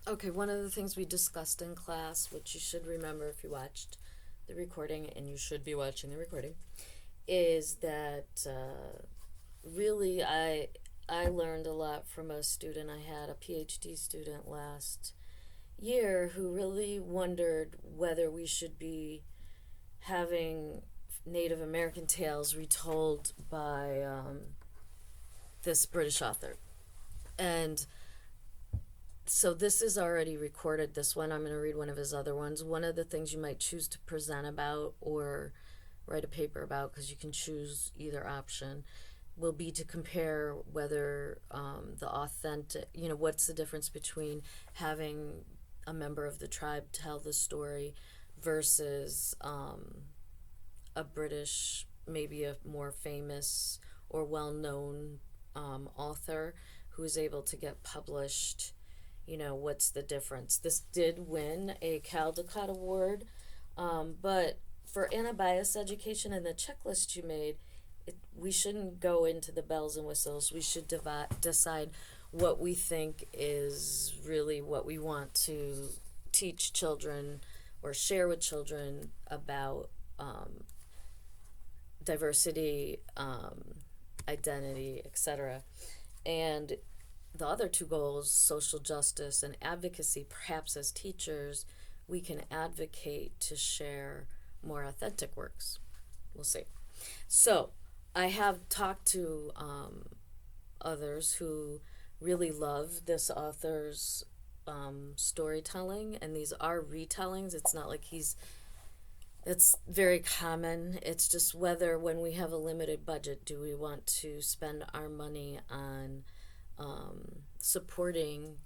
Okay, one of the things we discussed in class, which you should remember if you watched the recording, and you should be watching the recording, is that really I learned a lot from a student. I had a PhD student last year who really wondered whether we should be having Native American tales retold by this British author. And so this is already recorded, this one. I'm going to read one of his other ones. One of the things you might choose to present about or write a paper about, because you can choose either option, will be to compare whether the authentic, what's the difference between having a member of the tribe tell the story versus a British, maybe a more famous or well-known author who is able to get published. What's the difference? This did win a Caldecott Award, but for anti-bias education and the checklist you made, we shouldn't go into the bells and whistles. We should decide what we think is really what we want to teach children or share with children about diversity, identity, etc. And the other two goals, social justice and advocacy, perhaps as teachers, we can advocate to share more authentic works. We'll see. So I have talked to others who really love this author's storytelling, and these are retellings. It's not like it's very common. It's just whether, when we have a limited budget, do we want to spend our money on supporting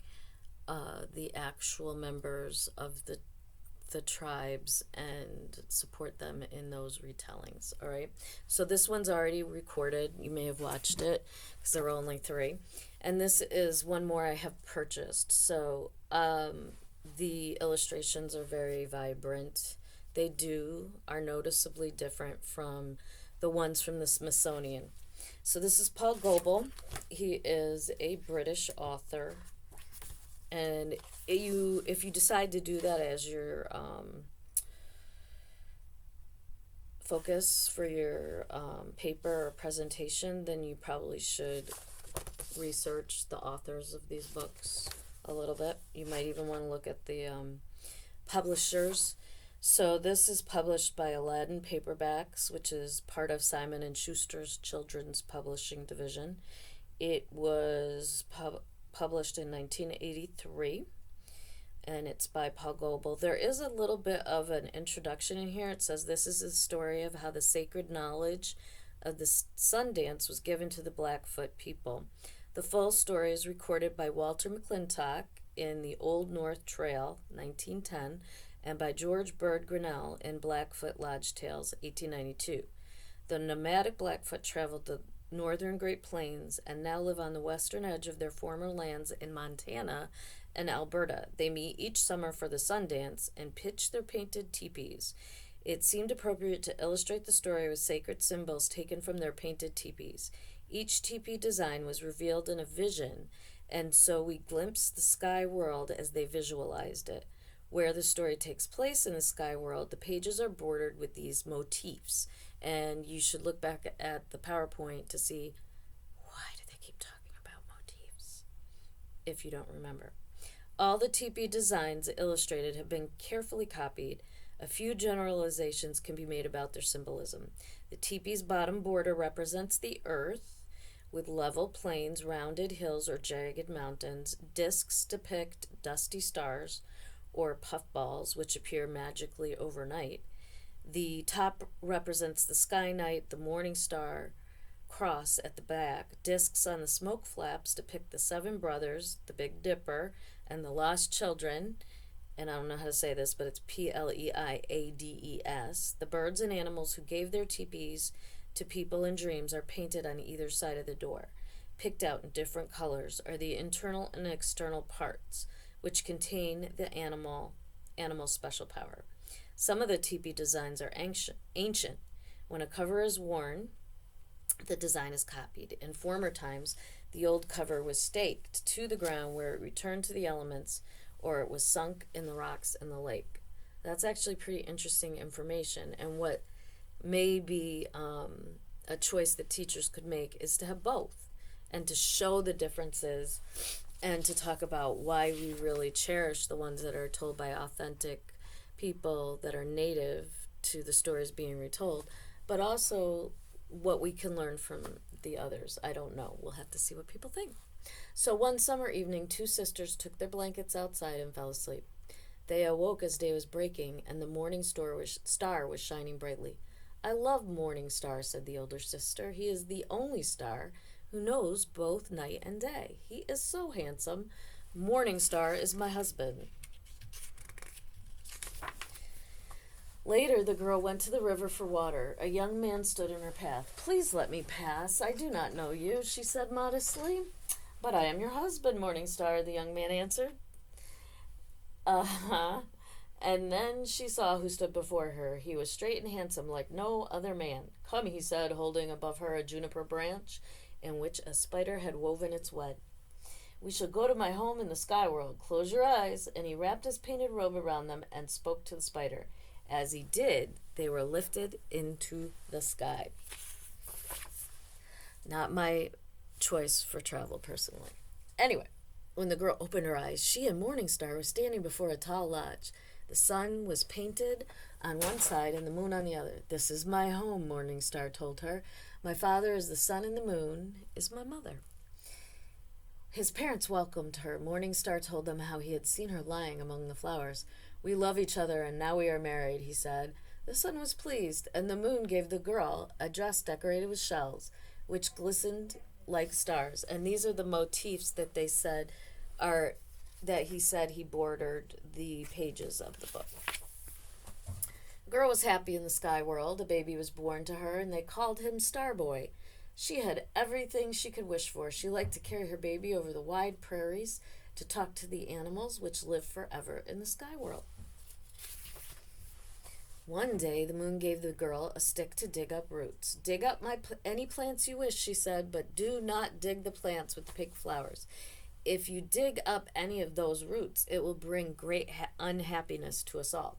the actual members of the tribes and support them in those retellings. All right, so this one's already recorded. You may have watched it because there were only 3, and this is one more I have purchased. So the illustrations are very vibrant. They are noticeably different from the ones from the Smithsonian. So this is Paul Goebel. He is a British author, and if you decide to do that as your focus for your paper or presentation, then you probably should research the authors of these books a little bit. You might even want to look at the publishers. So this is published by Aladdin Paperbacks, which is part of Simon & Schuster's children's publishing division. It was published in 1983, and it's by Paul Goebel. There is a little bit of an introduction in here. It says this is a story of how the sacred knowledge of the sun dance was given to the Blackfoot people. The full story is recorded by Walter McClintock in The Old North Trail, 1910, and by George Bird Grinnell in Blackfoot Lodge Tales, 1892. The nomadic Blackfoot traveled the northern Great Plains and now live on the western edge of their former lands in Montana and Alberta. They meet each summer for the Sundance and pitch their painted teepees. It seemed appropriate to illustrate the story with sacred symbols taken from their painted teepees. Each teepee design was revealed in a vision, and so we glimpsed the sky world as they visualized it. Where the story takes place in the sky world, the pages are bordered with these motifs. And you should look back at the PowerPoint to see, why do they keep talking about motifs, if you don't remember. All the teepee designs illustrated have been carefully copied. A few generalizations can be made about their symbolism. The teepee's bottom border represents the earth, with level plains, rounded hills, or jagged mountains. Discs depict dusty stars, or puffballs, which appear magically overnight. The top represents the sky knight, the morning star cross at the back. Discs on the smoke flaps depict the 7 brothers, the Big Dipper, and the lost children, and I don't know how to say this, but it's Pleiades. The birds and animals who gave their teepees to people in dreams are painted on either side of the door. Picked out in different colors are the internal and external parts, which contain the animal's special power. Some of the teepee designs are ancient. When a cover is worn, the design is copied. In former times, the old cover was staked to the ground where it returned to the elements or it was sunk in the rocks in the lake. That's actually pretty interesting information. And what may be a choice that teachers could make is to have both and to show the differences and to talk about why we really cherish the ones that are told by authentic people that are native to the stories being retold, but also what we can learn from the others. I don't know. We'll have to see what people think. So one summer evening, two sisters took their blankets outside and fell asleep. They awoke as day was breaking, and the morning star was shining brightly. I love Morning Star, said the older sister. He is the only star who knows both night and day. He is so handsome. Morning Star is my husband. Later, the girl went to the river for water. A young man stood in her path. Please let me pass. I do not know you, she said modestly. But I am your husband, Morning Star, the young man answered. Uh-huh. And then she saw who stood before her. He was straight and handsome like no other man. Come, he said, holding above her a juniper branch in which a spider had woven its web. We shall go to my home in the sky world. Close your eyes. And he wrapped his painted robe around them and spoke to the spider. As he did, they were lifted into the sky. Not my choice for travel, personally. Anyway, when the girl opened her eyes, she and Morning Star were standing before a tall lodge. The sun was painted on one side and the moon on the other. This is my home, Morning Star told her. My father is the sun and the moon is my mother. His parents welcomed her. Morning Star told them how he had seen her lying among the flowers. We love each other, and now we are married, he said. The sun was pleased, and the moon gave the girl a dress decorated with shells, which glistened like stars. And these are the motifs that they said are, that he said he bordered the pages of the book. The girl was happy in the sky world. A baby was born to her, and they called him Star Boy. She had everything she could wish for. She liked to carry her baby over the wide prairies, to talk to the animals which live forever in the sky world. One day, the moon gave the girl a stick to dig up roots. Dig up any plants you wish, she said, but do not dig the plants with the pink flowers. If you dig up any of those roots, it will bring great unhappiness to us all.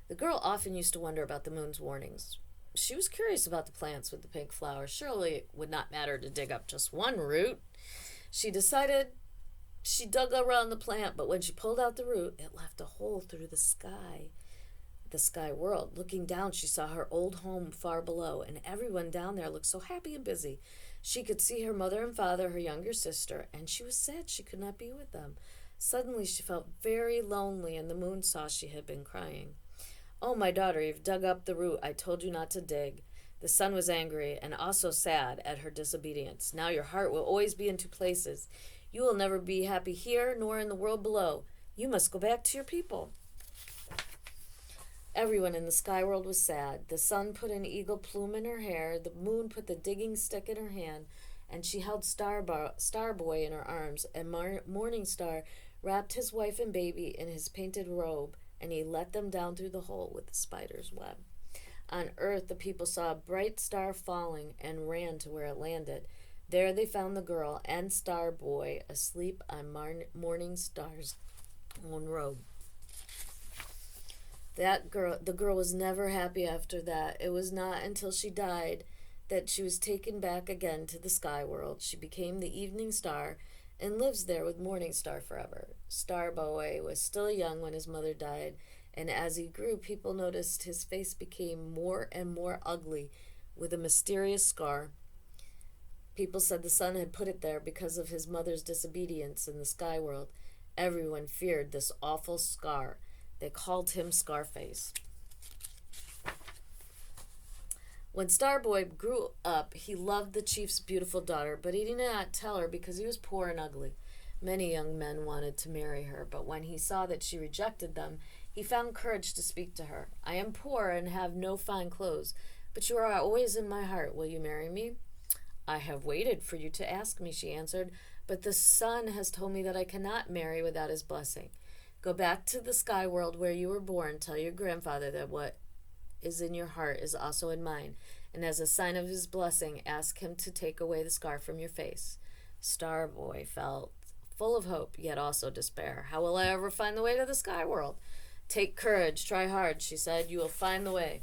The girl often used to wonder about the moon's warnings. She was curious about the plants with the pink flowers. Surely it would not matter to dig up just one root. She decided she dug around the plant, but when she pulled out the root, it left a hole through the sky world. Looking down, she saw her old home far below, and everyone down there looked so happy and busy. She could see her mother and father, her younger sister, and she was sad she could not be with them. Suddenly, she felt very lonely, and the moon saw she had been crying. Oh, my daughter, you've dug up the root I told you not to dig. The sun was angry and also sad at her disobedience. Now your heart will always be in two places. You will never be happy here nor in the world below. You must go back to your people. Everyone in the sky world was sad. The sun put an eagle plume in her hair. The moon put the digging stick in her hand, and she held Star Boy in her arms. And Morning Star wrapped his wife and baby in his painted robe, and he let them down through the hole with the spider's web. On earth, the people saw a bright star falling and ran to where it landed. There they found the girl and Star Boy asleep on Morning Star's own robe. The girl was never happy after that. It was not until she died that she was taken back again to the sky world. She became the evening star and lives there with Morning Star forever. Star Boy was still young when his mother died, and as he grew, people noticed his face became more and more ugly with a mysterious scar. People said the sun had put it there because of his mother's disobedience in the sky world. Everyone feared this awful scar. They called him Scarface. When Star Boy grew up, he loved the chief's beautiful daughter, but he did not tell her because he was poor and ugly. Many young men wanted to marry her, but when he saw that she rejected them, he found courage to speak to her. I am poor and have no fine clothes, but you are always in my heart. Will you marry me? I have waited for you to ask me, she answered, but the sun has told me that I cannot marry without his blessing. Go back to the sky world where you were born. Tell your grandfather that what is in your heart is also in mine, and as a sign of his blessing, ask him to take away the scar from your face. Star Boy felt full of hope, yet also despair. How will I ever find the way to the sky world? Take courage, try hard, she said. You will find the way.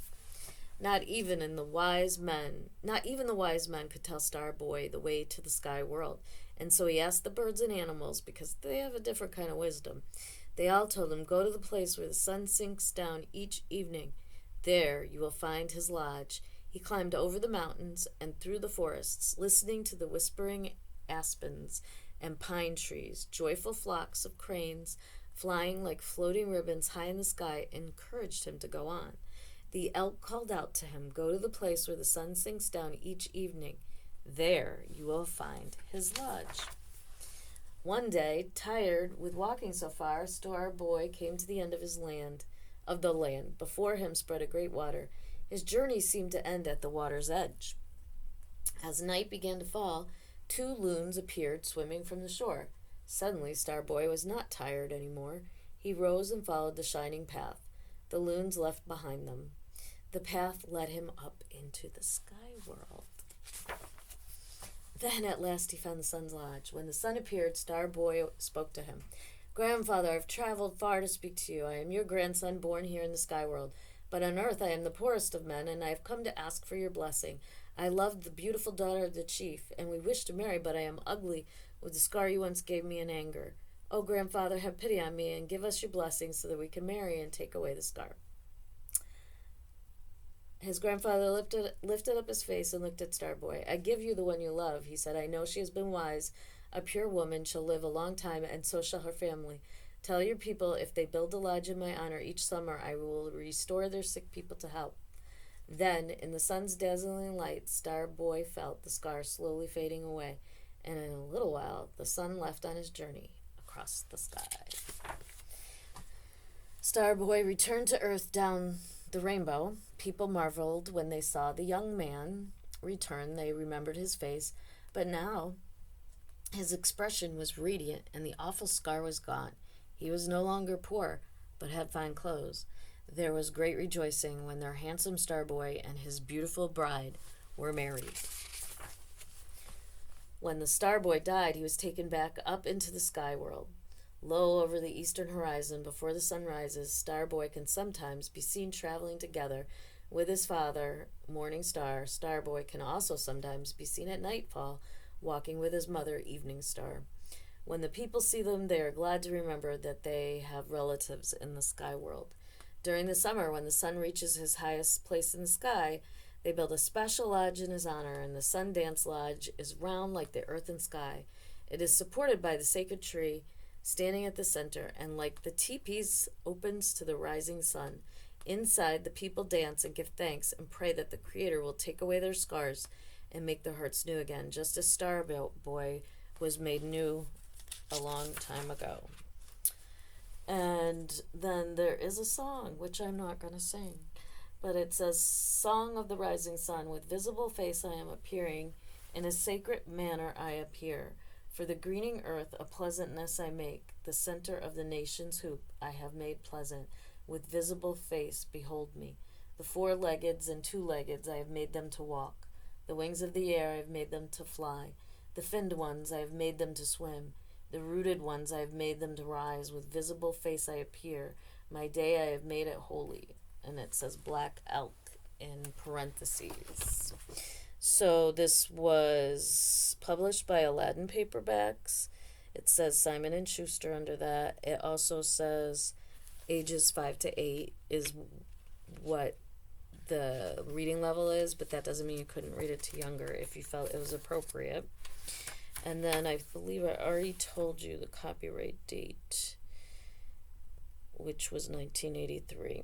Not even the wise men could tell Star Boy the way to the sky world. And so he asked the birds and animals, because they have a different kind of wisdom. They all told him, go to the place where the sun sinks down each evening. There you will find his lodge. He climbed over the mountains and through the forests, listening to the whispering aspens and pine trees. Joyful flocks of cranes, flying like floating ribbons high in the sky, encouraged him to go on. The elk called out to him, go to the place where the sun sinks down each evening. There you will find his lodge. One day, tired with walking so far, Star Boy came to the end of the land. Before him spread a great water. His journey seemed to end at the water's edge. As night began to fall, 2 loons appeared swimming from the shore. Suddenly, Star Boy was not tired anymore. He rose and followed the shining path. The loons left behind them. The path led him up into the sky world. Then at last he found the sun's lodge. When the sun appeared, Star Boy spoke to him. Grandfather, I've traveled far to speak to you. I am your grandson born here in the sky world. But on earth I am the poorest of men, and I have come to ask for your blessing. I loved the beautiful daughter of the chief, and we wish to marry, but I am ugly with the scar you once gave me in anger. Oh, grandfather, have pity on me and give us your blessing so that we can marry and take away the scar. His grandfather lifted up his face and looked at Star Boy. I give you the one you love, he said. I know she has been wise. A pure woman shall live a long time, and so shall her family. Tell your people if they build a lodge in my honor each summer, I will restore their sick people to health. Then, in the sun's dazzling light, Star Boy felt the scar slowly fading away, and in a little while, the sun left on his journey across the sky. Star Boy returned to Earth down the rainbow. People marveled when they saw the young man return. They remembered his face, but now his expression was radiant, and the awful scar was gone. He was no longer poor, but had fine clothes. There was great rejoicing when their handsome Star Boy and his beautiful bride were married. When the Star Boy died, he was taken back up into the sky world. Low over the eastern horizon, before the sun rises, Star Boy can sometimes be seen traveling together with his father, Morning Star. Star Boy can also sometimes be seen at nightfall, walking with his mother, Evening Star. When the people see them, they are glad to remember that they have relatives in the sky world. During the summer, when the sun reaches his highest place in the sky, they build a special lodge in his honor, and the Sun Dance Lodge is round like the earth and sky. It is supported by the sacred tree, standing at the center, and like the teepees opens to the rising sun. Inside, the people dance and give thanks and pray that the Creator will take away their scars and make their hearts new again, just as Star Boy was made new a long time ago. And then there is a song, which I'm not going to sing, but it says, Song of the Rising Sun, with visible face I am appearing, in a sacred manner I appear. For the greening earth a pleasantness I make, the center of the nation's hoop I have made pleasant. With visible face behold me. The 4-leggeds and 2-leggeds I have made them to walk. The wings of the air I have made them to fly. The finned ones I have made them to swim. The rooted ones I have made them to rise. With visible face I appear. My day I have made it holy. And it says black elk in parentheses. So this was published by Aladdin Paperbacks. It says Simon and Schuster under that. It also says ages 5 to 8 is what the reading level is, but that doesn't mean you couldn't read it to younger if you felt it was appropriate. And then I believe I already told you the copyright date, which was 1983.